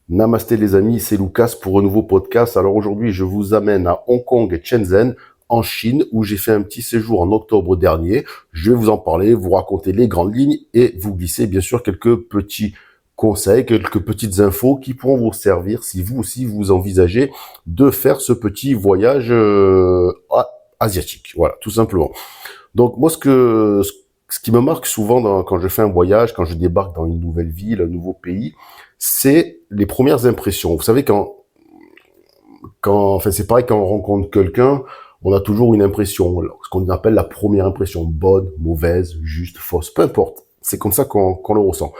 Namasté les amis, c'est Lucas pour un nouveau podcast. Alors aujourd'hui, je vous amène à Hong Kong et Shenzhen, en Chine, où j'ai fait un petit séjour en octobre dernier. Je vais vous en parler, vous raconter les grandes lignes et vous glisser bien sûr quelques petits conseils, quelques petites infos qui pourront vous servir si vous aussi vous envisagez de faire ce petit voyage asiatique. Voilà, tout simplement. Donc moi, ce qui me marque souvent quand je fais un voyage, quand je débarque dans une nouvelle ville, un nouveau pays, c'est les premières impressions. Vous savez, enfin c'est pareil quand on rencontre quelqu'un, on a toujours une impression, ce qu'on appelle la première impression, bonne, mauvaise, juste, fausse, peu importe. C'est comme ça qu'on le ressent.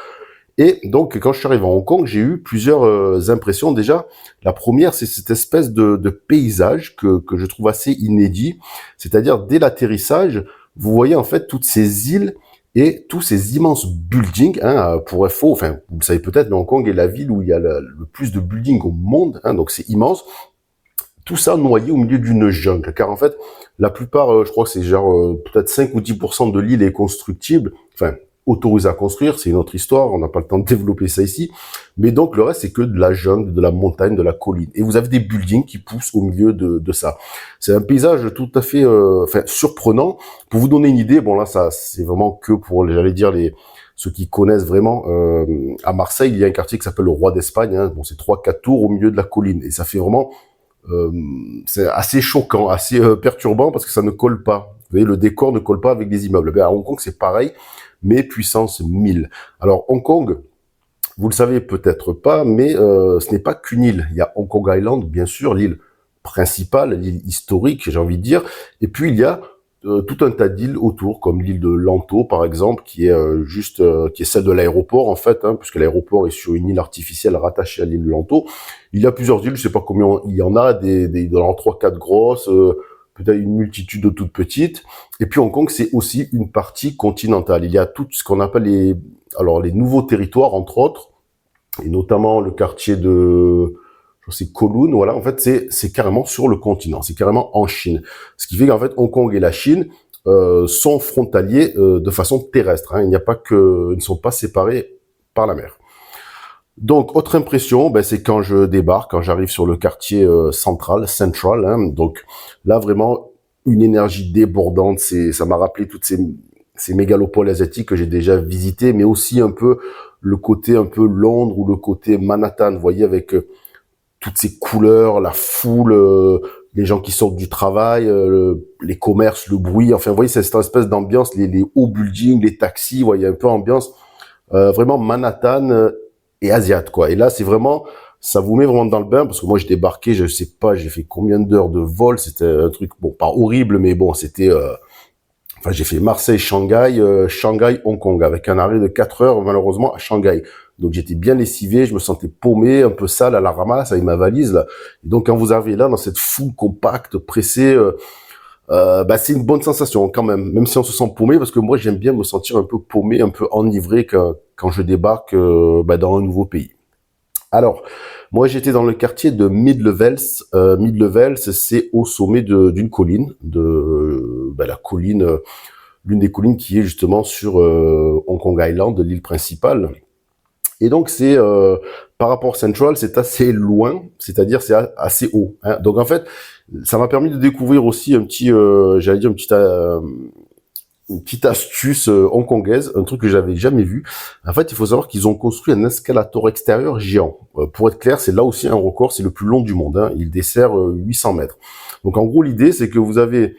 Et donc, quand je suis arrivé à Hong Kong, j'ai eu plusieurs impressions. Déjà, la première, c'est cette espèce de paysage que je trouve assez inédit. C'est-à-dire, dès l'atterrissage, vous voyez en fait toutes ces îles et tous ces immenses buildings. Pour info, enfin, vous le savez peut-être, mais Hong Kong est la ville où il y a le plus de buildings au monde. Donc, c'est immense. Tout ça noyé au milieu d'une jungle. Car en fait, la plupart, je crois que c'est genre peut-être 5 ou 10% de l'île est constructible. Enfin, autorisé à construire, c'est une autre histoire, on n'a pas le temps de développer ça ici. Mais donc, le reste, c'est que de la jungle, de la montagne, de la colline. Et vous avez des buildings qui poussent au milieu de ça. C'est un paysage tout à fait surprenant. Pour vous donner une idée, bon là, ça c'est vraiment que pour, j'allais dire, ceux qui connaissent vraiment. À Marseille, il y a un quartier qui s'appelle le Roi d'Espagne. Bon, c'est 3-4 tours au milieu de la colline. Et ça fait vraiment... c'est assez choquant, assez perturbant parce que ça ne colle pas. Vous voyez, le décor ne colle pas avec des immeubles. À Hong Kong, c'est pareil, mais puissance 1000. Alors, Hong Kong, vous le savez peut-être pas, mais ce n'est pas qu'une île. Il y a Hong Kong Island, bien sûr, l'île principale, l'île historique, j'ai envie de dire. Et puis, il y a tout un tas d'îles autour, comme l'île de Lanto, par exemple, qui est qui est celle de l'aéroport, en fait, puisque l'aéroport est sur une île artificielle rattachée à l'île de Lanto. Il y a plusieurs îles, je sais pas combien il y en a, dans 3-4 grosses, peut-être une multitude de toutes petites. Et puis Hong Kong, c'est aussi une partie continentale. Il y a tout ce qu'on appelle les nouveaux territoires, entre autres, et notamment le quartier je sais, Kowloon, voilà, en fait, c'est carrément sur le continent, c'est carrément en Chine. Ce qui fait qu'en fait, Hong Kong et la Chine sont frontaliers de façon terrestre. Il n'y a pas ils ne sont pas séparés par la mer. Donc, autre impression, c'est quand je débarque, quand j'arrive sur le quartier central. Donc là, vraiment, une énergie débordante. Ça m'a rappelé toutes ces mégalopoles asiatiques que j'ai déjà visitées, mais aussi un peu le côté un peu Londres ou le côté Manhattan. Vous voyez, avec toutes ces couleurs, la foule, les gens qui sortent du travail, les commerces, le bruit. Enfin, vous voyez, c'est cette espèce d'ambiance, les hauts buildings, les taxis. Vous voyez, un peu ambiance vraiment Manhattan et asiate, quoi. Et là, c'est vraiment, ça vous met vraiment dans le bain, parce que moi, j'ai débarqué, je sais pas, j'ai fait combien d'heures de vol, c'était un truc, bon, pas horrible, mais bon, c'était, enfin, j'ai fait Marseille, Shanghai, Shanghai, Hong Kong, avec un arrêt de 4 heures, malheureusement, à Shanghai. Donc, j'étais bien lessivé, je me sentais paumé, un peu sale à la ramasse avec ma valise, là. Et donc, quand vous arrivez là, dans cette foule compacte, pressée, c'est une bonne sensation quand même si on se sent paumé, parce que moi j'aime bien me sentir un peu paumé, un peu enivré quand je débarque dans un nouveau pays. Alors, moi j'étais dans le quartier de Mid-Levels. Mid-Levels, c'est au sommet d'une colline, la colline, l'une des collines qui est justement sur Hong Kong Island, l'île principale. Et donc c'est par rapport à Central, c'est assez loin, c'est-à-dire c'est assez haut. Donc en fait, ça m'a permis de découvrir aussi un petit, j'allais dire une petite astuce hongkongaise, un truc que j'avais jamais vu. En fait, il faut savoir qu'ils ont construit un escalator extérieur géant. Pour être clair, c'est là aussi un record, c'est le plus long du monde. Il dessert 800 mètres. Donc en gros, l'idée, c'est que vous avez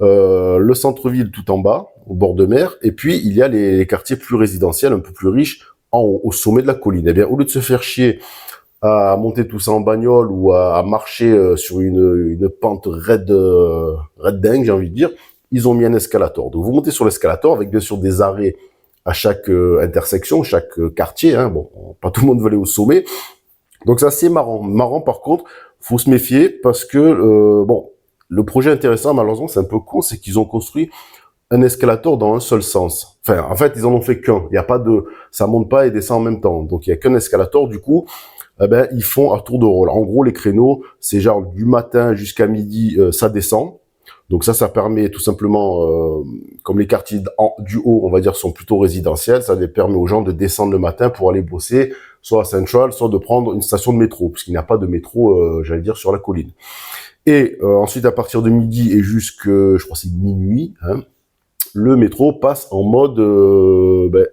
le centre-ville tout en bas, au bord de mer, et puis il y a les quartiers plus résidentiels, un peu plus riches, en haut, au sommet de la colline. Eh bien, au lieu de se faire chier à monter tout ça en bagnole ou à marcher sur une pente raide dingue, j'ai envie de dire, ils ont mis un escalator. Donc vous montez sur l'escalator avec bien sûr des arrêts à chaque intersection, chaque quartier. Bon, pas tout le monde veut aller au sommet. Donc c'est assez marrant. Marrant par contre, faut se méfier parce que le projet intéressant, malheureusement, c'est un peu con, c'est qu'ils ont construit un escalator dans un seul sens. Enfin, en fait, ils en ont fait qu'un. Il y a pas ça monte pas et descend en même temps. Donc il y a qu'un escalator. Du coup, ils font à tour de rôle. En gros, les créneaux, c'est genre du matin jusqu'à midi, ça descend. Donc ça permet tout simplement, comme les quartiers du haut, on va dire, sont plutôt résidentiels, ça les permet aux gens de descendre le matin pour aller bosser, soit à Central, soit de prendre une station de métro, puisqu'il n'y a pas de métro, j'allais dire, sur la colline. Et ensuite, à partir de midi et jusque, je crois c'est minuit, hein, le métro passe en mode,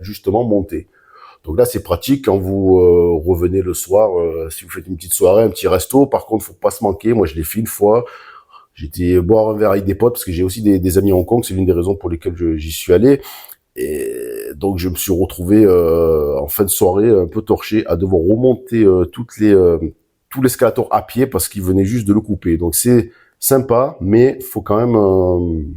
justement, montée. Donc là, c'est pratique quand vous revenez le soir, si vous faites une petite soirée, un petit resto. Par contre, faut pas se manquer. Moi, je l'ai fait une fois. J'étais boire un verre avec des potes parce que j'ai aussi des amis à Hong Kong. C'est l'une des raisons pour lesquelles j'y suis allé. Et donc, je me suis retrouvé en fin de soirée un peu torché à devoir remonter tout l'escalator à pied parce qu'il venait juste de le couper. Donc, c'est sympa, mais faut quand même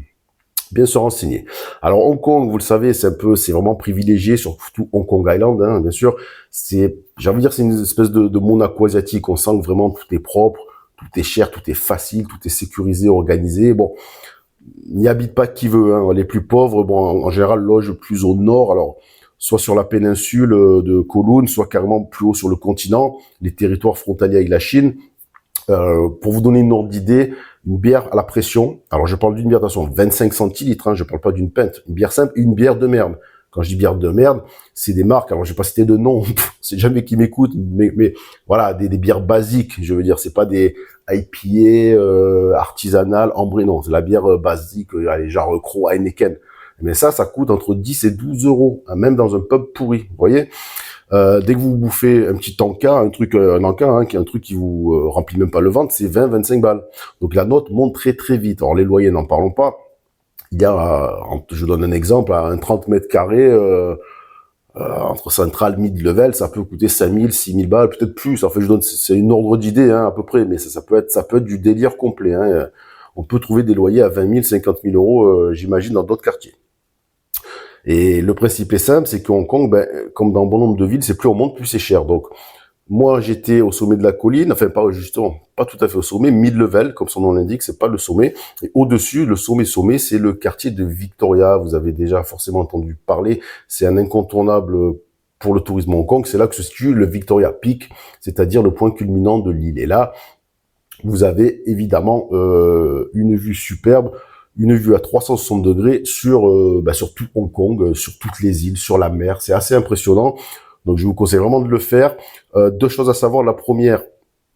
bien se renseigner. Alors Hong Kong, vous le savez, c'est vraiment privilégié, surtout Hong Kong Island, hein, bien sûr. J'ai envie de dire, c'est une espèce de Monaco asiatique. On sent que vraiment tout est propre, tout est cher, tout est facile, tout est sécurisé, organisé. Bon, n'y habite pas qui veut, hein. Les plus pauvres, bon, en général, logent plus au nord. Alors, soit sur la péninsule de Kowloon, soit carrément plus haut sur le continent, les territoires frontaliers avec la Chine. Pour vous donner une ordre d'idée, une bière à la pression, alors je parle d'une bière, attention, 25 centilitres, hein, je parle pas d'une pinte, une bière simple, une bière de merde. Quand je dis bière de merde, c'est des marques, alors je vais pas citer de nom, c'est jamais qui m'écoute, mais voilà, des bières basiques, je veux dire, c'est pas des IPA artisanales, ambrées, non, c'est la bière basique, allez, genre Croix, Heineken. Mais ça coûte entre 10 et 12 euros, hein, même dans un pub pourri, vous voyez. Dès que vous bouffez un petit tanka, un encas, hein, qui est un truc qui vous remplit même pas le ventre, c'est 20-25 balles. Donc la note monte très très vite. Alors les loyers, n'en parlons pas. Il y a, je donne un exemple, à un 30 mètres carrés, entre Central, Mid-Level, ça peut coûter 5000, 6000 balles, peut-être plus. En fait, c'est une ordre d'idée, hein, à peu près, mais ça peut être du délire complet, hein. On peut trouver des loyers à 20 000, 50 000 euros, j'imagine, dans d'autres quartiers. Et le principe est simple, c'est qu'à Hong Kong, comme dans bon nombre de villes, c'est plus on monte, plus c'est cher. Donc, moi, j'étais au sommet de la colline, enfin, pas justement, pas tout à fait au sommet, mid-level, comme son nom l'indique, c'est pas le sommet. Et au-dessus, le sommet, c'est le quartier de Victoria. Vous avez déjà forcément entendu parler. C'est un incontournable pour le tourisme à Hong Kong. C'est là que se situe le Victoria Peak, c'est-à-dire le point culminant de l'île. Et là, vous avez évidemment une vue superbe, une vue à 360 degrés sur tout Hong Kong, sur toutes les îles, sur la mer. C'est assez impressionnant. Donc je vous conseille vraiment de le faire. Deux choses à savoir. La première,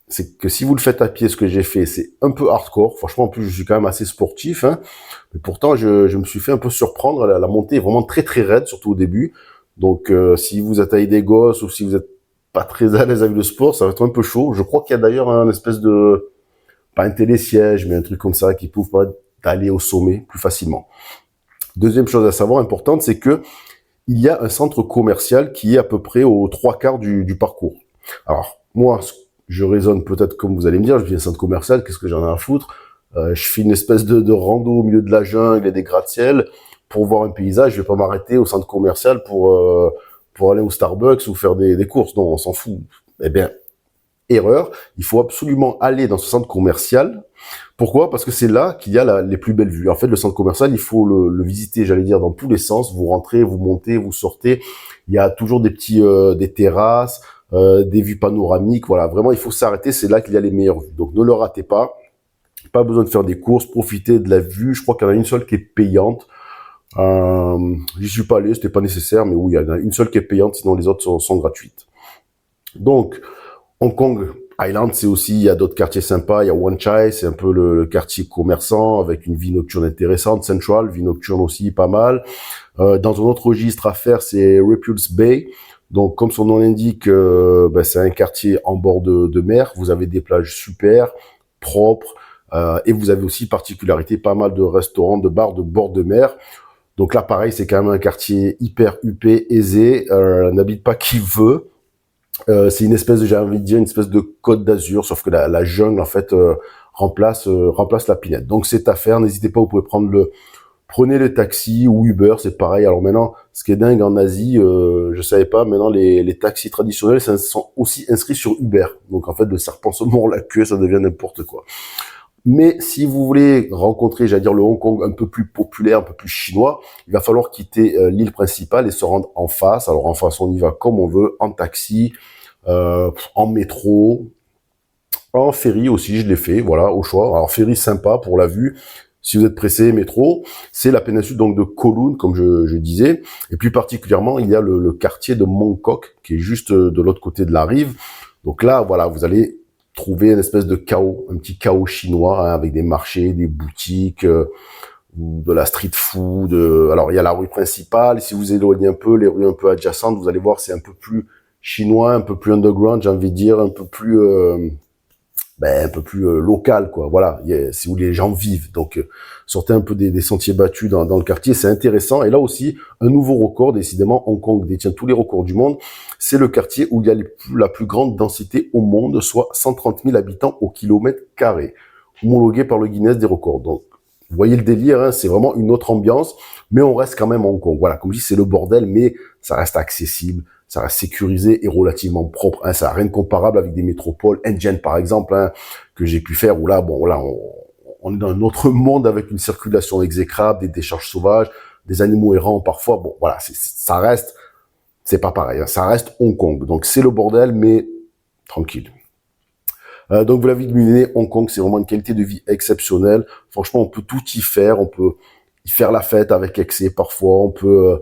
c'est que si vous le faites à pied, ce que j'ai fait, c'est un peu hardcore. Franchement, en plus, je suis quand même assez sportif, hein. Mais pourtant, je me suis fait un peu surprendre. La montée est vraiment très très raide, surtout au début. Donc si vous êtes avec des gosses ou si vous êtes pas très à l'aise avec le sport, ça va être un peu chaud. Je crois qu'il y a d'ailleurs un espèce de, pas un télésiège, mais un truc comme ça qui peut vous permettre d'aller au sommet plus facilement. Deuxième chose à savoir importante, c'est que il y a un centre commercial qui est à peu près aux 3/4 du parcours. Alors, moi, je raisonne peut-être comme vous allez me dire, je vis un centre commercial, qu'est-ce que j'en ai à foutre? Je fais une espèce de rando au milieu de la jungle et des gratte-ciel pour voir un paysage, je vais pas m'arrêter au centre commercial pour aller au Starbucks ou faire des courses. Non, on s'en fout. Eh bien, erreur, il faut absolument aller dans ce centre commercial. Pourquoi? Parce que c'est là qu'il y a les plus belles vues. En fait, le centre commercial, il faut le visiter, j'allais dire, dans tous les sens. Vous rentrez, vous montez, vous sortez. Il y a toujours des terrasses, des vues panoramiques. Voilà, vraiment, il faut s'arrêter. C'est là qu'il y a les meilleures vues. Donc, ne le ratez pas. Pas besoin de faire des courses. Profitez de la vue. Je crois qu'il y en a une seule qui est payante. J'y suis pas allé, c'était pas nécessaire, mais oui, il y en a une seule qui est payante, sinon les autres sont gratuites. Donc, Hong Kong Island, c'est aussi, il y a d'autres quartiers sympas. Il y a Wan Chai, c'est un peu le quartier commerçant avec une vie nocturne intéressante. Central, vie nocturne aussi pas mal. Dans un autre registre à faire, c'est Repulse Bay. Donc, comme son nom l'indique, c'est un quartier en bord de mer. Vous avez des plages super, propres, et vous avez aussi particularité, pas mal de restaurants, de bars de bord de mer. Donc là, pareil, c'est quand même un quartier hyper huppé, aisé. N'habite pas qui veut. C'est une espèce j'ai envie de dire, une espèce de Côte d'Azur, sauf que la jungle, en fait, remplace la pinette. Donc, c'est à faire. N'hésitez pas, vous pouvez prenez le taxi ou Uber, c'est pareil. Alors maintenant, ce qui est dingue en Asie, je savais pas, maintenant, les taxis traditionnels sont aussi inscrits sur Uber. Donc, en fait, le serpent se mord la queue, ça devient n'importe quoi. Mais si vous voulez rencontrer, j'allais dire, le Hong Kong un peu plus populaire, un peu plus chinois, il va falloir quitter l'île principale et se rendre en face. Alors en face, on y va comme on veut, en taxi, en métro, en ferry aussi, je l'ai fait, voilà, au choix. Alors ferry sympa pour la vue, Si vous êtes pressé, métro, c'est la péninsule donc de Kowloon, comme je disais. Et plus particulièrement, il y a le quartier de Mongkok, qui est juste de l'autre côté de la rive. Donc là, voilà, vous allez trouver une espèce de chaos, un petit chaos chinois, hein, avec des marchés, des boutiques, ou de la street food. Alors, il y a la rue principale. Si vous éloignez un peu, les rues un peu adjacentes, vous allez voir, c'est un peu plus chinois, un peu plus underground, j'ai envie de dire, un peu plus... local, quoi. Voilà, c'est où les gens vivent. Donc, sortez un peu des sentiers battus dans le quartier, c'est intéressant. Et là aussi, un nouveau record, décidément, Hong Kong détient tous les records du monde. C'est le quartier où il y a la plus grande densité au monde, soit 130 000 habitants au kilomètre carré, homologué par le Guinness des records. Donc, vous voyez le délire, hein, c'est vraiment une autre ambiance, mais on reste quand même à Hong Kong. Voilà, comme je dis, c'est le bordel, mais ça reste accessible, ça reste sécurisé et relativement propre. Hein, ça n'a rien de comparable avec des métropoles, Shenzhen par exemple, hein, que j'ai pu faire, où là, bon, là, on est dans un autre monde avec une circulation exécrable, des décharges sauvages, des animaux errants parfois. Bon, voilà, ça reste, c'est pas pareil, hein, ça reste Hong Kong. Donc c'est le bordel, mais tranquille. Donc vous l'avez deviné, Hong Kong, c'est vraiment une qualité de vie exceptionnelle. Franchement, on peut tout y faire. On peut y faire la fête avec excès parfois. On peut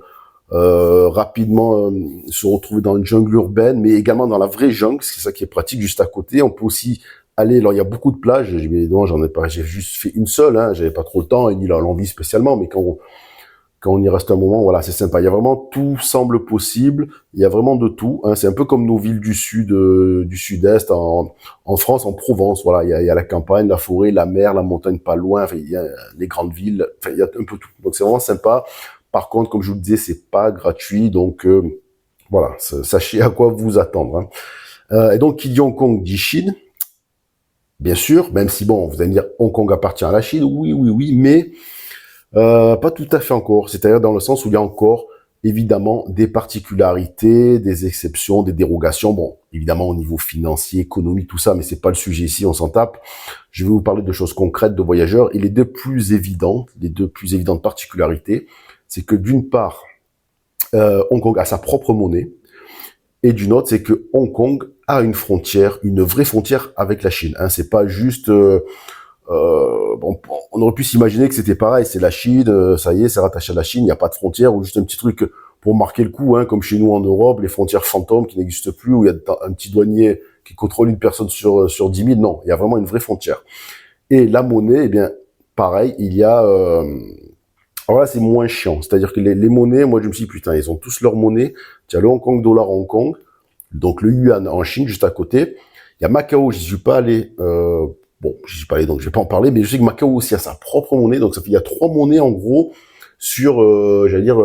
rapidement se retrouver dans une jungle urbaine, mais également dans la vraie jungle. C'est ça qui est pratique juste à côté. On peut aussi aller. Alors il y a beaucoup de plages. Évidemment, j'ai juste fait une seule. Hein, j'avais pas trop le temps et ni l'envie spécialement. Mais quand on y reste un moment, voilà, c'est sympa. Il y a vraiment tout semble possible. Il y a vraiment de tout. Hein. C'est un peu comme nos villes du sud, du sud-est, en France, en Provence. Voilà, il y a la campagne, la forêt, la mer, la montagne pas loin. Enfin, il y a les grandes villes. Enfin, il y a un peu tout. Donc c'est vraiment sympa. Par contre, comme je vous le disais, c'est pas gratuit. Donc voilà, sachez à quoi vous attendre. Hein. Et donc, qui dit Hong Kong dit Chine. Bien sûr, même si bon, vous allez me dire Hong Kong appartient à la Chine. Oui, mais pas tout à fait encore, c'est-à-dire dans le sens où il y a encore évidemment des particularités, des exceptions, des dérogations. Bon, évidemment au niveau financier, économique, tout ça, mais c'est pas le sujet ici, on s'en tape. Je vais vous parler de choses concrètes de voyageurs. Et les deux plus évidentes particularités, c'est que d'une part, Hong Kong a sa propre monnaie, et d'une autre, c'est que Hong Kong a une frontière, une vraie frontière avec la Chine. Hein, c'est pas juste bon, on aurait pu s'imaginer que c'était pareil, c'est la Chine, ça y est, c'est rattaché à la Chine, il n'y a pas de frontière, ou juste un petit truc pour marquer le coup, hein, comme chez nous en Europe, les frontières fantômes qui n'existent plus, où il y a un petit douanier qui contrôle une personne sur 10 000, non, il y a vraiment une vraie frontière. Et la monnaie, eh bien, pareil, il y a... alors là, c'est moins chiant, c'est-à-dire que les monnaies, moi je me suis dit, putain, ils ont tous leur monnaie, tu as le Hong Kong dollar Hong Kong, donc le yuan en Chine, juste à côté, il y a Macao, j'y suis pas allé... Bon, je suis pas allé, donc je vais pas en parler, mais je sais que Macao aussi a sa propre monnaie, donc ça fait, il y a 3 monnaies en gros sur, j'allais dire,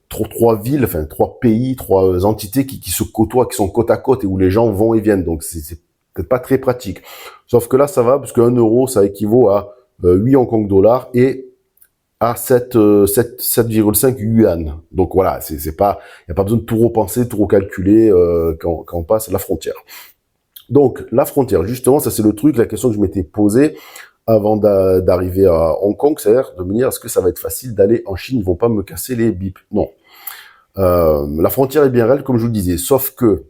trois villes, enfin 3 pays, 3 entités qui se côtoient, qui sont côte à côte et où les gens vont et viennent, donc c'est peut-être pas très pratique. Sauf que là, ça va, parce que 1 euro, ça équivaut à 8 Hong Kong dollars et à 7,5 yuan. Donc voilà, c'est pas, il y a pas besoin de tout repenser, tout recalculer quand on passe la frontière. Donc, la frontière, justement, ça c'est le truc, la question que je m'étais posée avant d'arriver à Hong Kong, c'est-à-dire de me dire, est-ce que ça va être facile d'aller en Chine, ils vont pas me casser les bips? Non. La frontière est bien réelle, comme je vous le disais, sauf que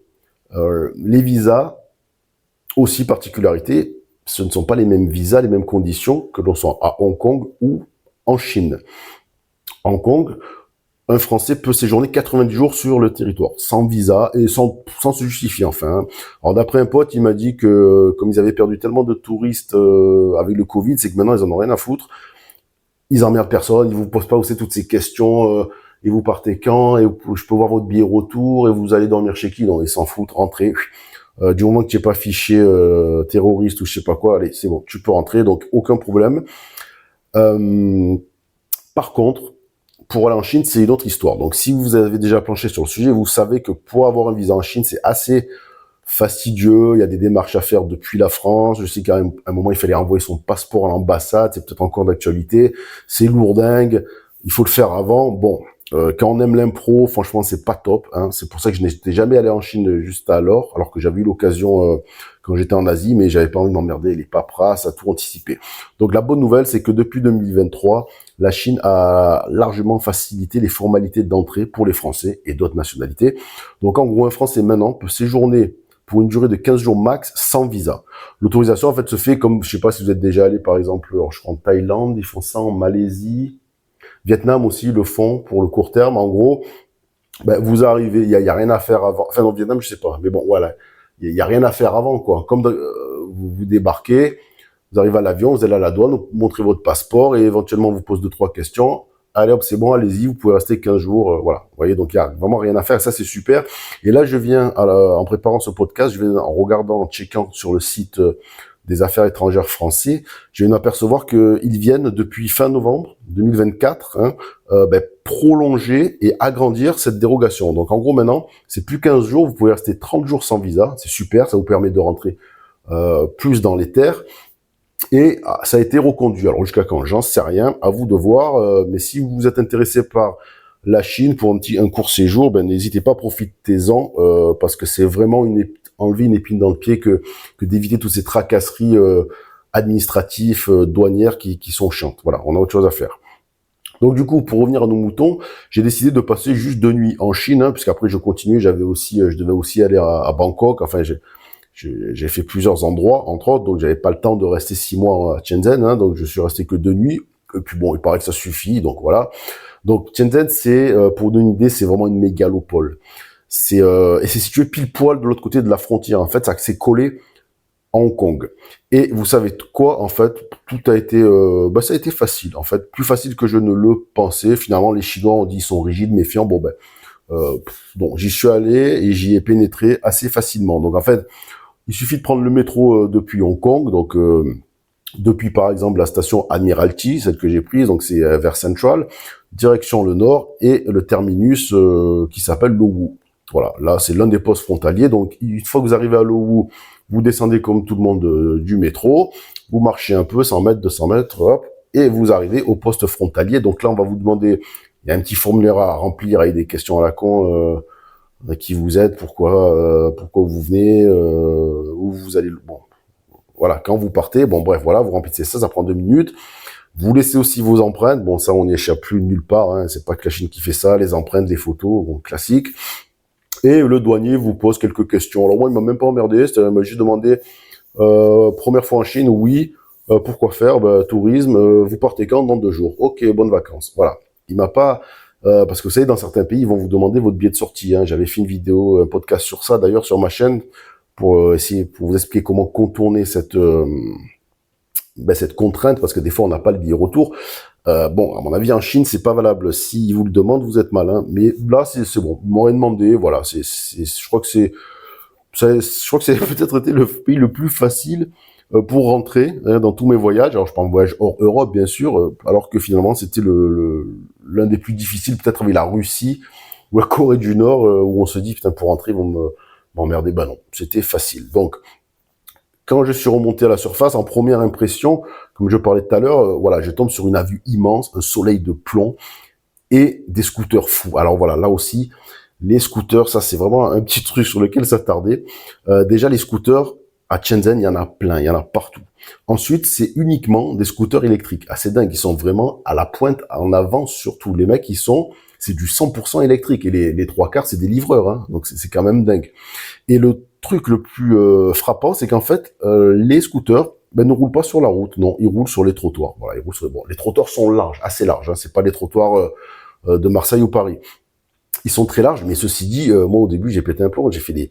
les visas, aussi particularité, ce ne sont pas les mêmes visas, les mêmes conditions que l'on soit à Hong Kong ou en Chine. Hong Kong, un Français peut séjourner 90 jours sur le territoire, sans visa et sans se justifier, enfin. Alors d'après un pote, il m'a dit que comme ils avaient perdu tellement de touristes avec le Covid, c'est que maintenant ils en ont rien à foutre. Ils emmerdent personne, ils vous posent pas aussi toutes ces questions, et vous partez quand, et je peux voir votre billet retour, et vous allez dormir chez qui? Non, ils s'en foutent, rentrez. Du moment que tu n'es pas fiché terroriste ou je sais pas quoi, allez, c'est bon, tu peux rentrer, donc aucun problème. Par contre, pour aller en Chine, c'est une autre histoire. Donc, si vous avez déjà planché sur le sujet, vous savez que pour avoir un visa en Chine, c'est assez fastidieux. Il y a des démarches à faire depuis la France. Je sais qu'à un moment, il fallait envoyer son passeport à l'ambassade. C'est peut-être encore d'actualité. C'est lourdingue. Il faut le faire avant. Bon, quand on aime l'impro, franchement, c'est pas top. Hein. C'est pour ça que je n'étais jamais allé en Chine juste alors que j'avais eu l'occasion quand j'étais en Asie, mais j'avais pas envie de m'emmerder les paperasses, à tout anticiper. Donc, la bonne nouvelle, c'est que depuis 2023, la Chine a largement facilité les formalités d'entrée pour les Français et d'autres nationalités. Donc, en gros, un Français maintenant peut séjourner pour une durée de 15 jours max sans visa. L'autorisation, en fait, se fait comme, je sais pas si vous êtes déjà allé, par exemple, je crois en Thaïlande, ils font ça en Malaisie, Vietnam aussi le font pour le court terme. En gros, ben, vous arrivez, il y a rien à faire avant. Enfin, au Vietnam, je sais pas, mais bon, voilà, il y a rien à faire avant, quoi. Comme vous débarquez, vous arrivez à l'avion, vous allez à la douane, vous montrez votre passeport et éventuellement on vous pose 2, 3 questions. Allez hop, c'est bon, allez-y, vous pouvez rester 15 jours, voilà. Vous voyez, donc il y a vraiment rien à faire, ça c'est super. Et là, je viens, en préparant ce podcast, je viens en regardant, en checkant sur le site des affaires étrangères français, je viens d'apercevoir qu'ils viennent depuis fin novembre 2024, prolonger et agrandir cette dérogation. Donc en gros maintenant, c'est plus 15 jours, vous pouvez rester 30 jours sans visa, c'est super, ça vous permet de rentrer plus dans les terres. Et ça a été reconduit. Alors jusqu'à quand? J'en sais rien, à vous de voir. Mais si vous êtes intéressé par la Chine pour un court séjour, ben n'hésitez pas, profitez-en, parce que c'est vraiment enlever une épine dans le pied que d'éviter toutes ces tracasseries administratives, douanières qui sont chiantes. Voilà, on a autre chose à faire. Donc du coup, pour revenir à nos moutons, j'ai décidé de passer juste 2 nuits en Chine, puisqu'après je continue. Je devais aussi aller à Bangkok. Enfin, j'ai fait plusieurs endroits, entre autres, donc j'avais pas le temps de rester 6 mois à Shenzhen, donc je suis resté que 2 nuits. Et puis bon, il paraît que ça suffit, donc voilà. Donc Shenzhen, c'est pour vous donner une idée, c'est vraiment une mégalopole. Et c'est situé pile poil de l'autre côté de la frontière. En fait, ça c'est collé à Hong Kong. Et vous savez quoi, en fait, tout a été, ça a été facile. En fait, plus facile que je ne le pensais. Finalement, les Chinois ont dit ils sont rigides, méfiants. Bon, j'y suis allé et j'y ai pénétré assez facilement. Donc en fait, il suffit de prendre le métro depuis Hong Kong, donc depuis par exemple la station Admiralty, celle que j'ai prise, donc c'est vers Central, direction le nord, et le terminus qui s'appelle Lo Wu. Voilà, là c'est l'un des postes frontaliers, donc une fois que vous arrivez à Lo Wu, vous descendez comme tout le monde du métro, vous marchez un peu, 100 mètres, 200 mètres, hop, et vous arrivez au poste frontalier. Donc là on va vous demander, il y a un petit formulaire à remplir avec des questions à la con, qui vous êtes, pourquoi vous venez, où vous allez, bon, voilà, quand vous partez, bon bref, voilà, vous remplissez ça, ça prend 2 minutes. Vous laissez aussi vos empreintes, bon ça on n'y échappe plus nulle part, c'est pas que la Chine qui fait ça, les empreintes, les photos, bon classique. Et le douanier vous pose quelques questions. Alors moi il m'a même pas emmerdé, il m'a juste demandé première fois en Chine, oui, pourquoi faire, tourisme, vous partez quand? Dans 2 jours. Ok, bonnes vacances. Voilà, il m'a pas parce que vous savez, dans certains pays, ils vont vous demander votre billet de sortie. J'avais fait une vidéo, un podcast sur ça, d'ailleurs, sur ma chaîne, pour essayer, pour vous expliquer comment contourner cette contrainte, parce que des fois, on n'a pas le billet retour. Bon, à mon avis, en Chine, c'est pas valable. S'ils vous le demandent, vous êtes malin. Mais là, c'est bon. Ils m'auraient demandé, voilà. Je crois que c'est peut-être été le pays le plus facile pour rentrer dans tous mes voyages. Alors je parle de voyage hors Europe bien sûr, alors que finalement c'était l'un des plus difficiles, peut-être avec la Russie ou la Corée du Nord, où on se dit putain pour rentrer ils vont m'emmerder. Ben non, c'était facile. Donc quand je suis remonté à la surface, en première impression, comme je parlais tout à l'heure, voilà, je tombe sur une avenue immense, un soleil de plomb et des scooters fous. Alors voilà, là aussi, les scooters, ça c'est vraiment un petit truc sur lequel s'attarder. Déjà les scooters, à Shenzhen, il y en a plein, il y en a partout. Ensuite, c'est uniquement des scooters électriques. Assez dingue, ils sont vraiment à la pointe, en avance surtout. Les mecs, c'est du 100% électrique. Et les 3/4, c'est des livreurs, donc c'est quand même dingue. Et le truc le plus frappant, c'est qu'en fait, les scooters ne roulent pas sur la route, non, ils roulent sur les trottoirs. Voilà, ils roulent sur les trottoirs sont larges, assez larges. C'est pas les trottoirs de Marseille ou Paris. Ils sont très larges, mais ceci dit, moi au début j'ai pété un plomb, j'ai fait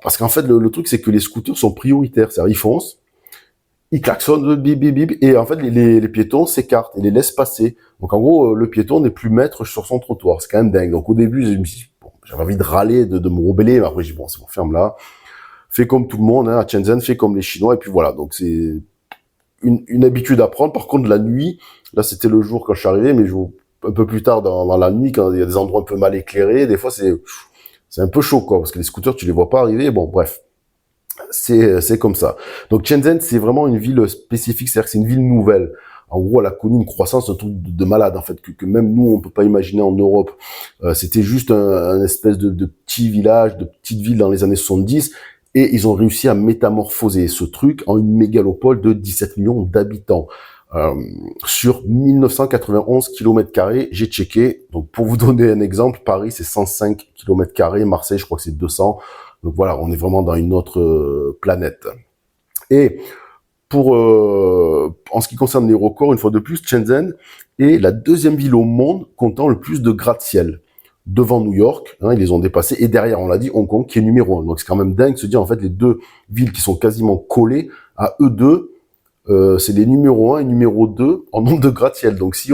parce qu'en fait le truc c'est que les scooters sont prioritaires, c'est-à-dire ils foncent, ils klaxonnent, bip bip bip, et en fait les piétons s'écartent et les laissent passer. Donc en gros le piéton n'est plus maître sur son trottoir, c'est quand même dingue. Donc au début j'avais envie de râler, de me rebeller, mais après j'ai dit bon c'est bon, ferme là, fais comme tout le monde, à Shenzhen, fais comme les Chinois, et puis voilà. Donc c'est une habitude à prendre. Par contre la nuit, là c'était le jour quand je suis arrivé, mais un peu plus tard dans la nuit, quand il y a des endroits un peu mal éclairés, des fois c'est un peu chaud, quoi, parce que les scooters, tu les vois pas arriver. Bon, bref, c'est comme ça. Donc Shenzhen, c'est vraiment une ville spécifique, c'est-à-dire que c'est une ville nouvelle. En gros, elle a connu une croissance, un truc de malade, en fait, que même nous, on peut pas imaginer en Europe. C'était juste un espèce de petit village, de petite ville dans les années 70, et ils ont réussi à métamorphoser ce truc en une mégalopole de 17 millions d'habitants. Sur 1991 km², j'ai checké. Donc, pour vous donner un exemple, Paris, c'est 105 km², Marseille, je crois que c'est 200. Donc voilà, on est vraiment dans une autre planète. Et en ce qui concerne les records, une fois de plus, Shenzhen est la deuxième ville au monde comptant le plus de gratte-ciel. Devant New York, ils les ont dépassés, et derrière, on l'a dit, Hong Kong, qui est numéro 1. Donc c'est quand même dingue de se dire, en fait, les deux villes qui sont quasiment collées, à eux deux, c'est les numéro 1 et numéro 2 en nombre de gratte-ciel. Donc si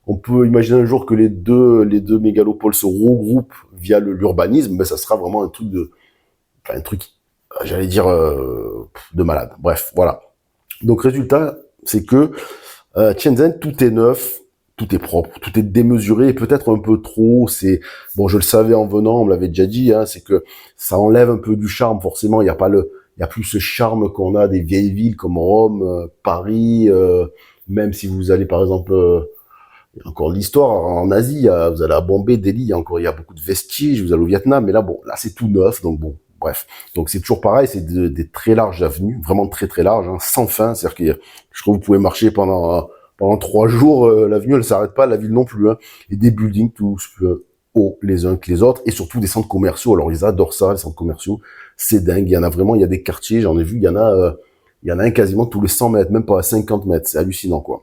on peut imaginer un jour que les deux mégalopoles se regroupent via l'urbanisme, ben ça sera vraiment un truc, j'allais dire, de malade. Bref, voilà. Donc résultat, c'est que Shenzhen, tout est neuf, tout est propre, tout est démesuré, et peut-être un peu trop. C'est bon, je le savais en venant, on me l'avait déjà dit, c'est que ça enlève un peu du charme. Forcément, il y a plus ce charme qu'on a des vieilles villes comme Rome, Paris. Même si vous allez par exemple, il y a encore l'histoire en Asie, vous allez à Bombay, Delhi, il y a beaucoup de vestiges. Vous allez au Vietnam, mais là c'est tout neuf, donc bon. Bref, donc c'est toujours pareil, c'est des très larges avenues, vraiment très très larges, sans fin. C'est-à-dire que je trouve que vous pouvez marcher pendant 3 jours, l'avenue elle s'arrête pas, la ville non plus. Et des buildings tous hauts les uns que les autres, et surtout des centres commerciaux. Alors ils adorent ça, les centres commerciaux, c'est dingue. Il y en a vraiment, il y a des quartiers, j'en ai vu, il y en a un quasiment tous les 100 mètres, même pas à 50 mètres, c'est hallucinant quoi.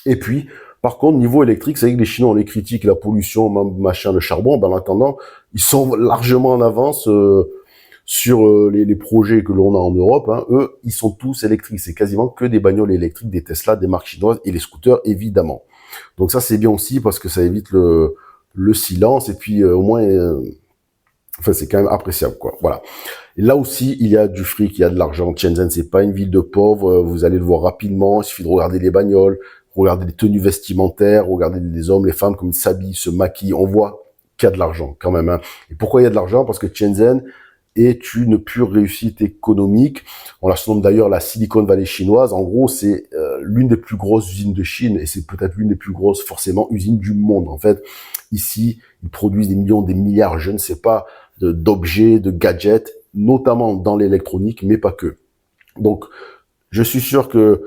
Et puis, par contre, niveau électrique, c'est vrai que les Chinois, on les critique, la pollution, machin, le charbon, en attendant, ils sont largement en avance sur les projets que l'on a en Europe. Eux, ils sont tous électriques. C'est quasiment que des bagnoles électriques, des Tesla, des marques chinoises, et les scooters, évidemment. Donc ça, c'est bien aussi parce que ça évite le silence, et puis au moins, c'est quand même appréciable, quoi. Voilà. Et là aussi, il y a du fric, il y a de l'argent. Shenzhen, c'est pas une ville de pauvres. Vous allez le voir rapidement. Il suffit de regarder les bagnoles, regarder les tenues vestimentaires, regarder les hommes, les femmes, comme ils s'habillent, se maquillent. On voit qu'il y a de l'argent, quand même. Et pourquoi il y a de l'argent? Parce que Shenzhen est une pure réussite économique. On la surnomme d'ailleurs la Silicon Valley chinoise. En gros, c'est l'une des plus grosses usines de Chine, et c'est peut-être l'une des plus grosses, forcément, usines du monde. En fait, ici, ils produisent des millions, des milliards, je ne sais pas, d'objets, de gadgets, notamment dans l'électronique, mais pas que. Donc, je suis sûr que,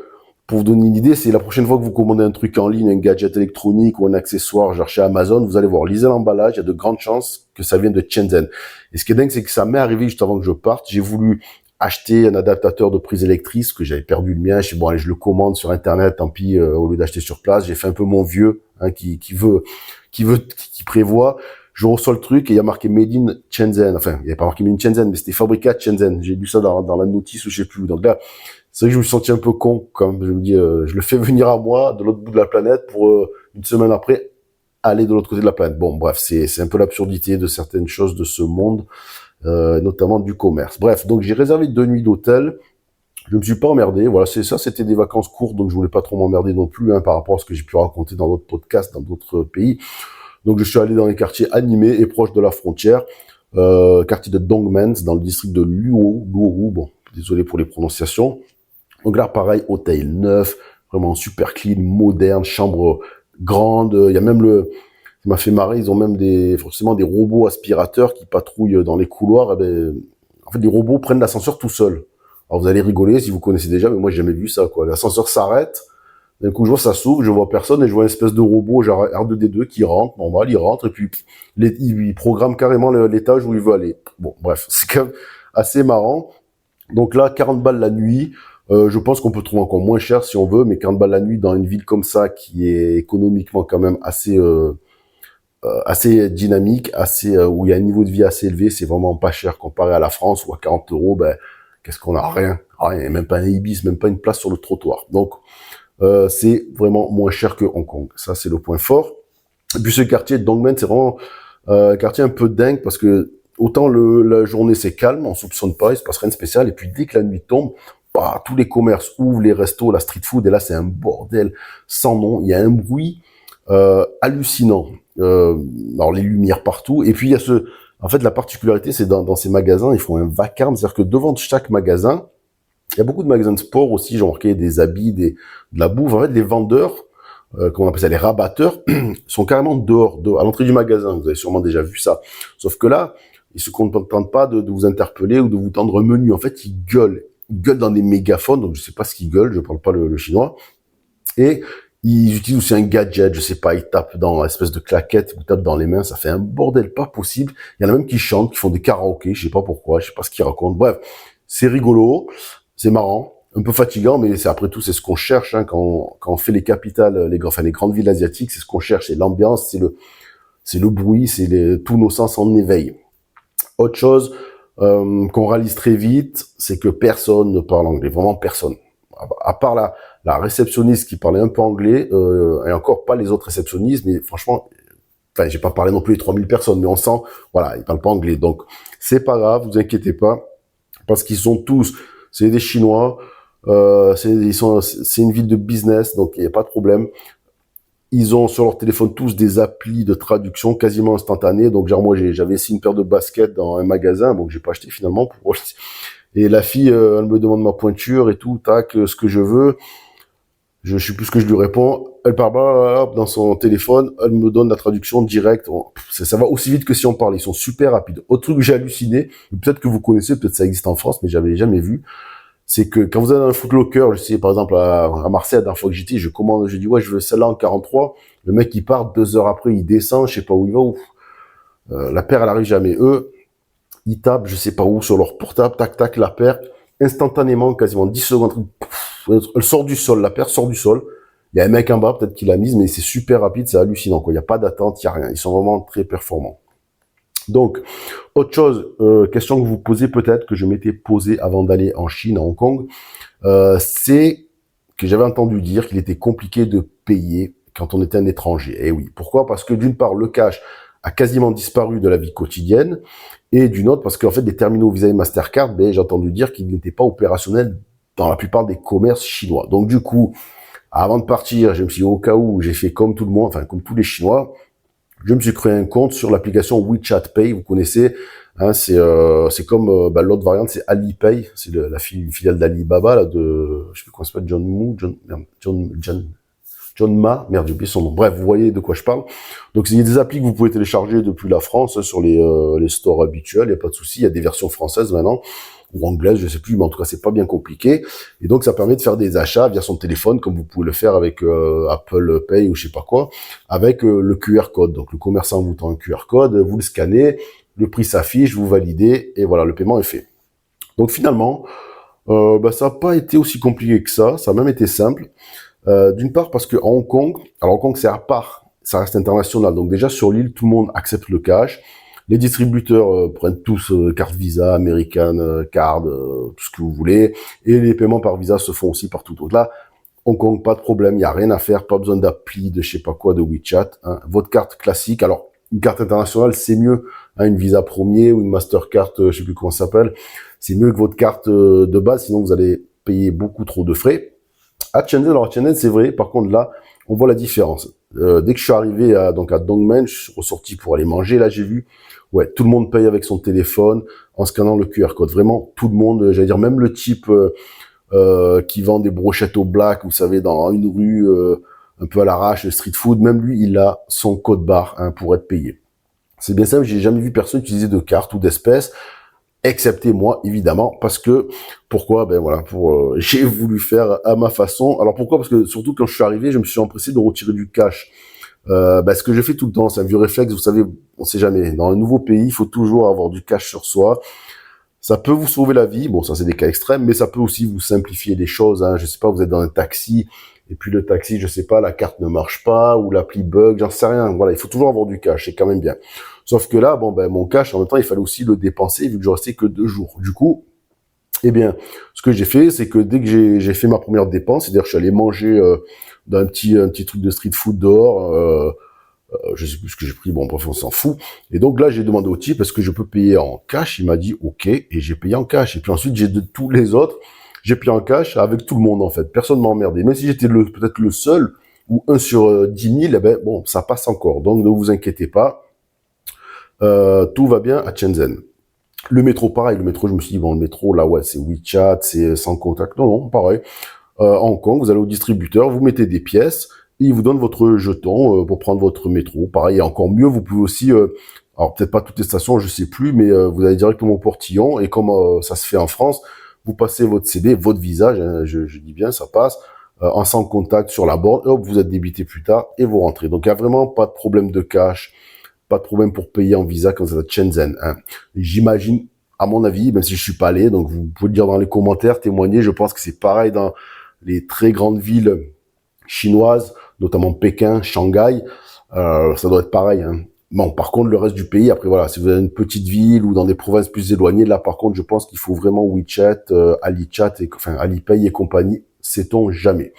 pour vous donner une idée, c'est la prochaine fois que vous commandez un truc en ligne, un gadget électronique ou un accessoire, genre chez Amazon, vous allez voir, lisez l'emballage, il y a de grandes chances que ça vienne de Shenzhen. Et ce qui est dingue, c'est que ça m'est arrivé juste avant que je parte. J'ai voulu acheter un adaptateur de prise électrique, parce que j'avais perdu le mien. Je dis, bon, allez, je le commande sur Internet, tant pis, au lieu d'acheter sur place. J'ai fait un peu mon vieux, qui prévoit. Je reçois le truc et il y a marqué Made in Shenzhen. Enfin, il n'y avait pas marqué Made in Shenzhen, mais c'était fabriqué à Shenzhen. J'ai lu ça dans la notice ou je sais plus où. Donc là, c'est vrai que je me suis senti un peu con, quand même. Je me dis, je le fais venir à moi, de l'autre bout de la planète, pour une semaine après, aller de l'autre côté de la planète. Bon, bref, c'est un peu l'absurdité de certaines choses de ce monde, notamment du commerce. Bref, donc j'ai réservé 2 nuits d'hôtel. Je me suis pas emmerdé. Voilà, c'était des vacances courtes, donc je voulais pas trop m'emmerder non plus, par rapport à ce que j'ai pu raconter dans d'autres podcasts, dans d'autres pays. Donc je suis allé dans les quartiers animés et proches de la frontière, quartier de Dongmen, dans le district de Luohu. Bon, désolé pour les prononciations. Donc là, pareil, hôtel neuf, vraiment super clean, moderne, chambre grande. Il y a même ça m'a fait marrer, ils ont même forcément des robots aspirateurs qui patrouillent dans les couloirs. En fait, les robots prennent l'ascenseur tout seuls. Alors vous allez rigoler si vous connaissez déjà, mais moi j'ai jamais vu ça, quoi. L'ascenseur s'arrête, d'un coup je vois ça s'ouvre, je vois personne et je vois une espèce de robot genre R2D2 qui rentre, normal, il rentre et puis il programme carrément l'étage où il veut aller. Bon, bref, c'est quand même assez marrant. Donc là, 40 balles la nuit. Je pense qu'on peut trouver encore moins cher si on veut, mais 40 balles la nuit dans une ville comme ça qui est économiquement quand même assez dynamique, où il y a un niveau de vie assez élevé, c'est vraiment pas cher comparé à la France où à 40 euros, qu'est-ce qu'on a? Rien, même pas un Ibis, même pas une place sur le trottoir. Donc c'est vraiment moins cher que Hong Kong. Ça, c'est le point fort. Et puis ce quartier de Dongmen, c'est vraiment un quartier un peu dingue parce que autant la journée c'est calme, on soupçonne pas, il se passe rien de spécial, et puis dès que la nuit tombe, tous les commerces ouvrent, les restos, la street food, et là c'est un bordel sans nom. Il y a un bruit hallucinant. Alors les lumières partout, et puis il y a en fait la particularité, c'est dans ces magasins, ils font un vacarme, c'est-à-dire que devant chaque magasin, il y a beaucoup de magasins de sport aussi, j'ai remarqué des habits, de la bouffe. En fait, les vendeurs, comment on appelle ça, les rabatteurs, sont carrément dehors, à l'entrée du magasin. Vous avez sûrement déjà vu ça. Sauf que là, ils se contentent pas de vous interpeller ou de vous tendre un menu. En fait, ils gueulent dans des mégaphones, donc je sais pas ce qu'ils gueulent, je parle pas le chinois. Et Ils utilisent aussi un gadget, je sais pas, ils tapent dans l'espèce de claquette, ils tapent dans les mains, ça fait un bordel pas possible. Il y en a même qui chantent, qui font des karaokés, je sais pas pourquoi, je sais pas ce qu'ils racontent. Bref, c'est rigolo, c'est marrant, un peu fatigant, mais c'est après tout, c'est ce qu'on cherche hein, quand on fait les capitales, les grandes villes asiatiques, c'est ce qu'on cherche, c'est l'ambiance, c'est le bruit, tous nos sens en éveil. Autre chose qu'on réalise très vite, c'est que personne ne parle anglais, vraiment personne. À part la réceptionniste qui parlait un peu anglais, et encore pas les autres réceptionnistes, mais franchement, enfin, j'ai pas parlé non plus les 3000 personnes, mais on sent, voilà, ils parlent pas anglais. Donc, c'est pas grave, vous inquiétez pas, parce qu'ils sont tous, c'est des Chinois, c'est une ville de business, donc il n'y a pas de problème. Ils ont sur leur téléphone tous des applis de traduction quasiment instantanées. Donc, genre, moi, j'avais essayé une paire de baskets dans un magasin, donc j'ai pas acheté finalement. Et la fille, elle me demande ma pointure et tout, tac, ce que je veux. Je sais plus ce que je lui réponds. Elle parle hop, dans son téléphone, elle me donne la traduction directe. Ça va aussi vite que si on parle. Ils sont super rapides. Autre truc que j'ai halluciné, peut-être que vous connaissez, peut-être ça existe en France, mais j'avais jamais vu. C'est que quand vous allez dans un Foot Locker, je sais, par exemple, à Marseille, la dernière fois que j'étais, je commande, je dis, ouais, je veux celle-là en 43. Le mec, il part 2 heures après, il descend, je sais pas où il va, ouf. La paire, elle arrive jamais. Eux, ils tapent, je sais pas où, sur leur portable, tac, tac, la paire, instantanément, quasiment 10 secondes, elle sort du sol, la paire sort du sol. Il y a un mec en bas, peut-être qu'il l'a mise, mais c'est super rapide, c'est hallucinant, quoi. Il n'y a pas d'attente, il n'y a rien. Ils sont vraiment très performants. Donc, autre chose, question que vous posez peut-être, que je m'étais posée avant d'aller en Chine, à Hong Kong, c'est que j'avais entendu dire qu'il était compliqué de payer quand on était un étranger. Et oui, pourquoi? Parce que d'une part, le cash a quasiment disparu de la vie quotidienne, et d'une autre, parce qu'en fait, les terminaux Visa et Mastercard, ben, j'ai entendu dire qu'ils n'étaient pas opérationnels dans la plupart des commerces chinois. Donc du coup, avant de partir, je me suis dit, au cas où, j'ai fait comme tout le monde, enfin comme tous les Chinois, je me suis créé un compte sur l'application WeChat Pay, vous connaissez, hein, c'est comme l'autre variante, c'est Alipay, c'est la filiale d'Alibaba, là, je sais plus comment ça s'appelle, John Ma, merde, j'ai oublié son nom. Bref, vous voyez de quoi je parle. Donc, il y a des applis que vous pouvez télécharger depuis la France, hein, sur les stores habituels, il n'y a pas de souci. Il y a des versions françaises maintenant, ou anglaises, je sais plus, mais en tout cas, c'est pas bien compliqué. Et donc, ça permet de faire des achats via son téléphone, comme vous pouvez le faire avec Apple Pay ou je sais pas quoi, avec le QR code. Donc, le commerçant vous tend un QR code, vous le scannez, le prix s'affiche, vous validez, et voilà, le paiement est fait. Donc, finalement, ça n'a pas été aussi compliqué que ça a même été simple. D'une part parce que à Hong Kong, alors Hong Kong c'est à part, ça reste international, donc déjà sur l'île tout le monde accepte le cash. Les distributeurs prennent tous carte Visa, American Card, tout ce que vous voulez, et les paiements par Visa se font aussi partout. Donc là, Hong Kong, pas de problème, il y a rien à faire, pas besoin d'appli, de je sais pas quoi, de WeChat. Hein. Votre carte classique, alors une carte internationale c'est mieux, hein, une Visa Premier ou une Mastercard, je sais plus comment ça s'appelle, c'est mieux que votre carte de base, sinon vous allez payer beaucoup trop de frais. À Shenzhen, alors Shenzhen, c'est vrai, par contre là, on voit la différence. Dès que je suis arrivé à Dongmen, je suis ressorti pour aller manger, là j'ai vu, ouais, tout le monde paye avec son téléphone, en scannant le QR code. Vraiment, tout le monde, j'allais dire, même le type qui vend des brochettes au black, vous savez, dans une rue, un peu à l'arrache, le street food, même lui, il a son code barre, hein, pour être payé. C'est bien simple, j'ai jamais vu personne utiliser de carte ou d'espèces, excepté moi, évidemment, parce que, pourquoi? Ben voilà, j'ai voulu faire à ma façon. Alors pourquoi? Parce que surtout quand je suis arrivé, je me suis empressé de retirer du cash. Ce que je fais tout le temps, c'est un vieux réflexe, vous savez, on sait jamais. Dans un nouveau pays, il faut toujours avoir du cash sur soi. Ça peut vous sauver la vie, bon ça c'est des cas extrêmes, mais ça peut aussi vous simplifier les choses, hein. Je sais pas, vous êtes dans un taxi, et puis le taxi, je sais pas, la carte ne marche pas, ou l'appli bug, j'en sais rien, voilà, il faut toujours avoir du cash, c'est quand même bien. Sauf que là, mon cash, en même temps, il fallait aussi le dépenser, vu que je restais que 2 jours. Du coup, eh bien, ce que j'ai fait, c'est que dès que j'ai fait ma première dépense, c'est-à-dire que je suis allé manger dans un petit truc de street food dehors, je sais plus ce que j'ai pris, bon bref on s'en fout. Et donc là j'ai demandé au type est-ce que je peux payer en cash, il m'a dit ok, et j'ai payé en cash. Et puis ensuite j'ai de tous les autres, j'ai payé en cash avec tout le monde en fait, personne m'a emmerdé. Même si j'étais peut-être le seul, ou 1 sur 10 000, eh ben bon, ça passe encore, donc ne vous inquiétez pas, tout va bien à Shenzhen. Le métro pareil, le métro je me suis dit bon le métro là ouais c'est WeChat, c'est sans contact, non pareil. Hong Kong, vous allez au distributeur, vous mettez des pièces, et il vous donne votre jeton pour prendre votre métro. Pareil, et encore mieux, vous pouvez aussi, alors peut-être pas toutes les stations, je sais plus, mais vous allez directement au portillon, et comme ça se fait en France, vous passez votre CD, votre visage, hein, je dis bien, ça passe, en sans contact sur la borne, hop, vous êtes débité plus tard et vous rentrez. Donc il y a vraiment pas de problème de cash, pas de problème pour payer en visa quand vous êtes à Shenzhen. Hein. J'imagine, à mon avis, même si je suis pas allé, donc vous pouvez le dire dans les commentaires, témoigner, je pense que c'est pareil dans les très grandes villes chinoises, notamment Pékin, Shanghai, ça doit être pareil. Hein. Bon, par contre, le reste du pays, après voilà, si vous avez une petite ville ou dans des provinces plus éloignées, là par contre, je pense qu'il faut vraiment WeChat, AliChat, enfin Alipay et compagnie, sait-on jamais.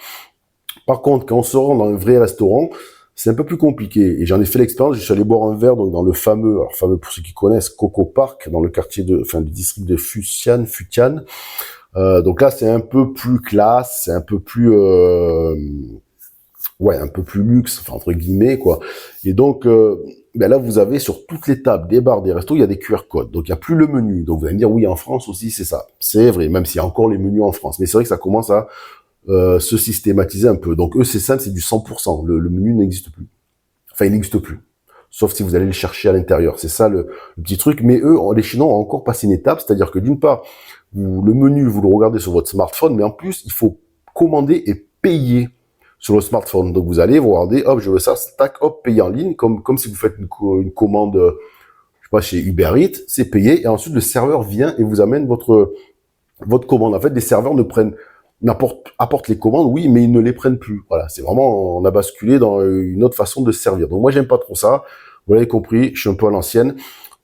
Par contre, quand on se rend dans un vrai restaurant, c'est un peu plus compliqué. Et j'en ai fait l'expérience, je suis allé boire un verre donc dans le fameux, alors fameux pour ceux qui connaissent, Coco Park, dans le quartier du district de Futian. Donc là, c'est un peu plus classe, c'est un peu plus un peu plus luxe, enfin entre guillemets quoi. Et donc là vous avez sur toutes les tables des bars, des restos, il y a des QR codes. Donc il y a plus le menu. Donc vous allez me dire oui, en France aussi c'est ça. C'est vrai, même s'il y a encore les menus en France, mais c'est vrai que ça commence à se systématiser un peu. Donc eux c'est simple, c'est du 100%. Le menu n'existe plus. Enfin il n'existe plus. Sauf si vous allez le chercher à l'intérieur. C'est ça le petit truc. Mais eux, les Chinois ont encore passé une étape, c'est-à-dire que d'une part, le menu, vous le regardez sur votre smartphone, mais en plus, il faut commander et payer sur le smartphone. Donc vous allez, vous regardez, hop, je veux ça, tac, hop, payer en ligne, comme si vous faites une commande, je sais pas, chez Uber Eats, c'est payé, et ensuite le serveur vient et vous amène votre commande. En fait, les serveurs apportent les commandes, oui, mais ils ne les prennent plus. Voilà, c'est vraiment, on a basculé dans une autre façon de se servir. Donc moi, j'aime pas trop ça. Vous l'avez compris, je suis un peu à l'ancienne.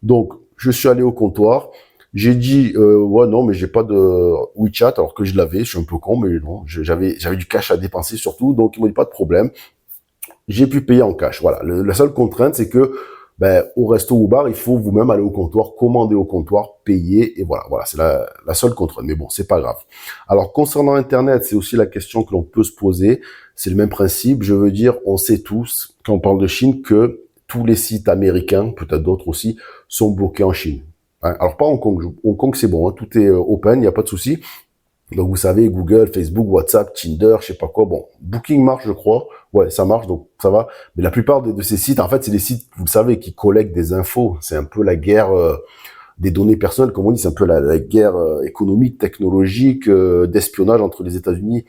Donc, je suis allé au comptoir. J'ai dit, ouais, non, mais j'ai pas de WeChat, alors que je l'avais. Je suis un peu con, mais non, j'avais du cash à dépenser surtout. Donc, ils m'ont dit pas de problème. J'ai pu payer en cash. Voilà. La seule contrainte, c'est que, au resto ou au bar, il faut vous-même aller au comptoir, commander au comptoir, payer, et voilà. Voilà, c'est la seule contrainte. Mais bon, c'est pas grave. Alors, concernant Internet, c'est aussi la question que l'on peut se poser. C'est le même principe. Je veux dire, on sait tous, quand on parle de Chine, que tous les sites américains, peut-être d'autres aussi, sont bloqués en Chine. Hein, alors, pas Hong Kong. Hong Kong, c'est bon. Hein, tout est open, il n'y a pas de souci. Donc, vous savez, Google, Facebook, WhatsApp, Tinder, je sais pas quoi. Bon, Booking marche, je crois. Ouais, ça marche, donc ça va. Mais la plupart de ces sites, en fait, c'est des sites, vous le savez, qui collectent des infos. C'est un peu la guerre des données personnelles, comme on dit. C'est un peu la guerre économique, technologique, d'espionnage entre les États-Unis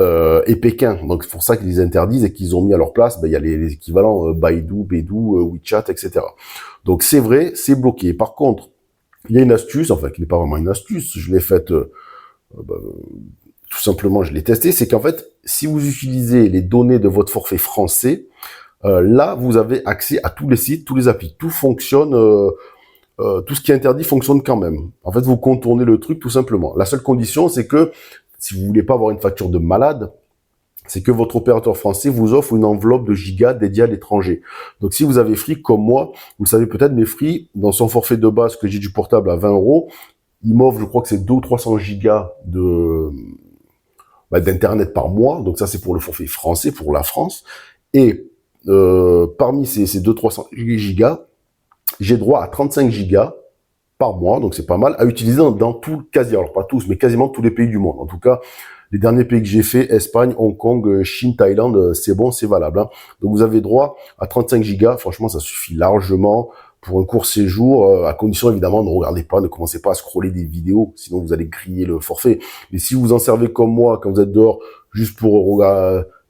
et Pékin. Donc, c'est pour ça qu'ils les interdisent et qu'ils ont mis à leur place, il y a les équivalents Baidu, WeChat, etc. Donc, c'est vrai, c'est bloqué. Par contre, il y a une astuce, enfin, qui n'est pas vraiment une astuce. Je l'ai faite... tout simplement, je l'ai testé, c'est qu'en fait, si vous utilisez les données de votre forfait français, là, vous avez accès à tous les sites, tous les applis. Tout fonctionne, tout ce qui est interdit fonctionne quand même. En fait, vous contournez le truc tout simplement. La seule condition, c'est que si vous voulez pas avoir une facture de malade, c'est que votre opérateur français vous offre une enveloppe de gigas dédiée à l'étranger. Donc, si vous avez Free, comme moi, vous savez peut-être, mais Free, dans son forfait de base que j'ai du portable à 20 €, il m'offre, je crois que c'est 200 ou 300 gigas d'internet par mois. Donc ça, c'est pour le forfait français, pour la France. Et parmi ces 200-300 gigas, j'ai droit à 35 gigas par mois. Donc c'est pas mal à utiliser dans tout, quasi, alors pas tous, mais quasiment tous les pays du monde. En tout cas, les derniers pays que j'ai fait, Espagne, Hong Kong, Chine, Thaïlande, c'est bon, c'est valable. Hein. Donc vous avez droit à 35 gigas. Franchement, ça suffit largement pour un court séjour, à condition évidemment, ne commencez pas à scroller des vidéos, sinon vous allez griller le forfait. Mais si vous en servez comme moi, quand vous êtes dehors, juste pour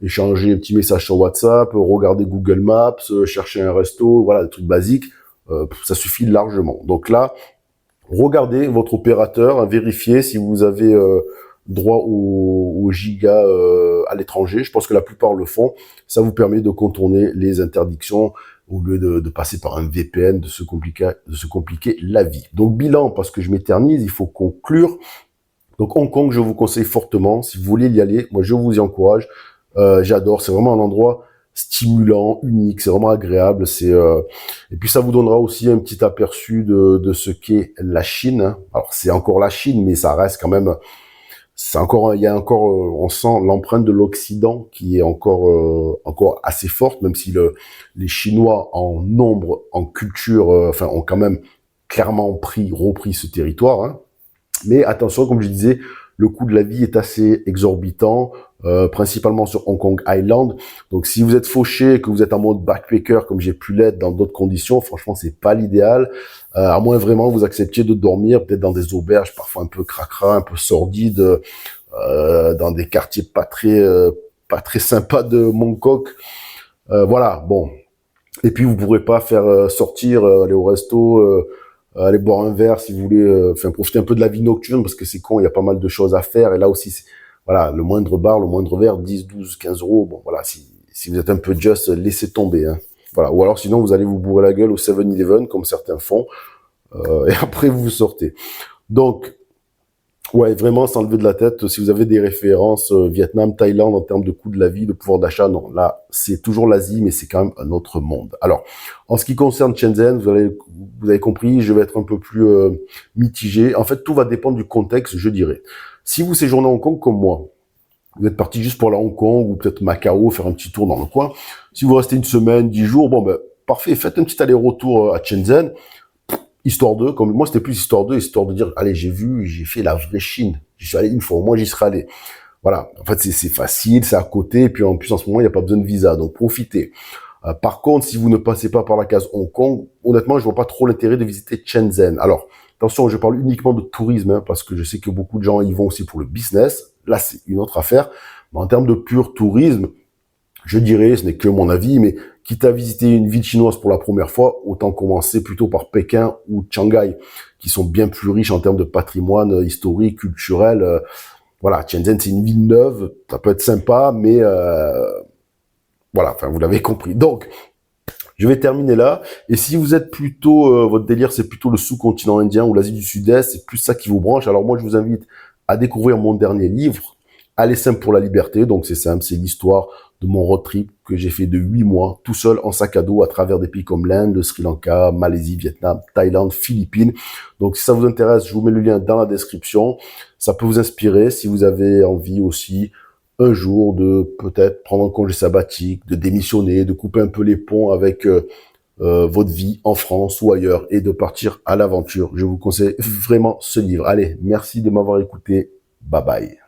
échanger un petit message sur WhatsApp, regarder Google Maps, chercher un resto, voilà, des trucs basiques, ça suffit largement. Donc là, regardez votre opérateur, vérifiez si vous avez droit aux gigas à l'étranger. Je pense que la plupart le font. Ça vous permet de contourner les interdictions au lieu de passer par un VPN, de se compliquer la vie. Donc bilan, parce que je m'éternise, il faut conclure. Donc Hong Kong, je vous conseille fortement. Si vous voulez y aller, moi je vous y encourage. J'adore, c'est vraiment un endroit stimulant, unique, c'est vraiment agréable. Et puis ça vous donnera aussi un petit aperçu de ce qu'est la Chine. Hein. Alors c'est encore la Chine, mais ça reste quand même... il y a encore, on sent l'empreinte de l'Occident qui est encore assez forte, même si les Chinois en nombre, en culture, ont quand même clairement repris ce territoire. Hein. Mais attention, comme je disais, le coût de la vie est assez exorbitant, principalement sur Hong Kong Island. Donc, si vous êtes fauché, que vous êtes en mode backpacker, comme j'ai pu l'être dans d'autres conditions, franchement, c'est pas l'idéal. À moins vraiment que vous acceptiez de dormir peut-être dans des auberges parfois un peu cracra, un peu sordides, dans des quartiers pas très sympas de Bangkok. Voilà, bon. Et puis vous pourrez pas faire sortir, aller au resto, aller boire un verre si vous voulez, enfin profiter un peu de la vie nocturne parce que c'est con, il y a pas mal de choses à faire. Et là aussi, voilà, le moindre bar, le moindre verre, 10, 12, 15 euros. Bon, voilà, si vous êtes un peu just, laissez tomber. Hein. Voilà. Ou alors sinon vous allez vous bourrer la gueule au 7-Eleven comme certains font, et après vous sortez. Donc ouais, vraiment s'enlever de la tête. Si vous avez des références Vietnam, Thaïlande en termes de coût de la vie, de pouvoir d'achat, non. Là, c'est toujours l'Asie, mais c'est quand même un autre monde. Alors, en ce qui concerne Shenzhen, vous avez compris, je vais être un peu plus mitigé. En fait, tout va dépendre du contexte, je dirais. Si vous séjournez à Hong Kong comme moi, vous êtes parti juste pour aller à Hong Kong ou peut-être Macao, faire un petit tour dans le coin. Si vous restez une semaine, 10 jours, bon ben parfait, faites un petit aller-retour à Shenzhen. Histoire de, comme moi c'était plus histoire de dire, allez, j'ai fait la vraie Chine. J'y suis allé une fois, au moins j'y serai allé. Voilà. En fait, c'est facile, c'est à côté, et puis en plus en ce moment il n'y a pas besoin de visa, donc profitez. Par contre, si vous ne passez pas par la case Hong Kong, honnêtement, je vois pas trop l'intérêt de visiter Shenzhen. Alors, attention, je parle uniquement de tourisme, hein, parce que je sais que beaucoup de gens y vont aussi pour le business. Là, c'est une autre affaire. Mais en termes de pur tourisme, je dirais, ce n'est que mon avis, mais quitte à visiter une ville chinoise pour la première fois, autant commencer plutôt par Pékin ou Shanghai, qui sont bien plus riches en termes de patrimoine historique, culturel. Voilà, Shenzhen, c'est une ville neuve, ça peut être sympa, mais voilà, enfin, vous l'avez compris. Donc, je vais terminer là. Et si vous êtes plutôt, votre délire, c'est plutôt le sous-continent indien ou l'Asie du Sud-Est, c'est plus ça qui vous branche. Alors moi, je vous invite à découvrir mon dernier livre, Aller simple pour la liberté. Donc c'est simple, c'est l'histoire de mon road trip que j'ai fait de 8 mois, tout seul en sac à dos à travers des pays comme l'Inde, le Sri Lanka, Malaisie, Vietnam, Thaïlande, Philippines. Donc si ça vous intéresse, je vous mets le lien dans la description. Ça peut vous inspirer si vous avez envie aussi un jour de peut-être prendre un congé sabbatique, de démissionner, de couper un peu les ponts avec votre vie en France ou ailleurs et de partir à l'aventure. Je vous conseille vraiment ce livre. Allez, merci de m'avoir écouté. Bye bye.